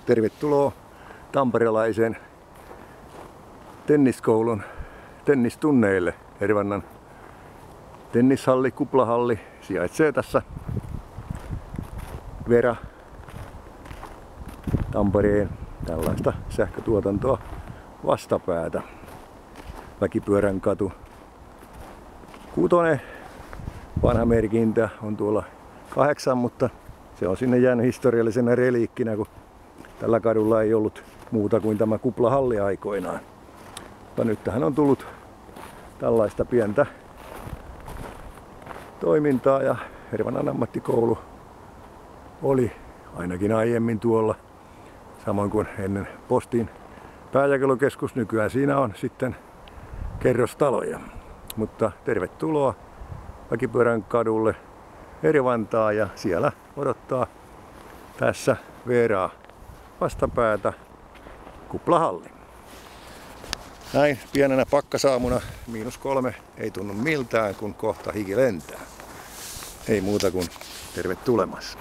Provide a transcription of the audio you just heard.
Tervetuloa tamperelaisen tenniskoulun tennistunneille. Hervannan tennishalli, kuplahalli sijaitsee tässä Vera Tampereen tällaista sähkötuotantoa vastapäätä. Väkipyörän katu 6. Vanha merkintä on tuolla 8, mutta se on sinne jäänyt historiallisena reliikkinä, kun tällä kadulla ei ollut muuta kuin tämä kuplahalli aikoinaan. Mutta nyt tähän on tullut tällaista pientä toimintaa ja Hervannan ammattikoulu oli ainakin aiemmin tuolla, samoin kuin ennen postin pääjakelukeskus. Nykyään siinä on sitten kerrostaloja. Mutta tervetuloa Väkipyörän kadulle Hervantaan ja siellä odottaa tässä Veraa vastapäätä kuplahalli. Näin pienenä pakkasaamuna -3 ei tunnu miltään, kun kohta hiki lentää. Ei muuta kuin tervetulemassa.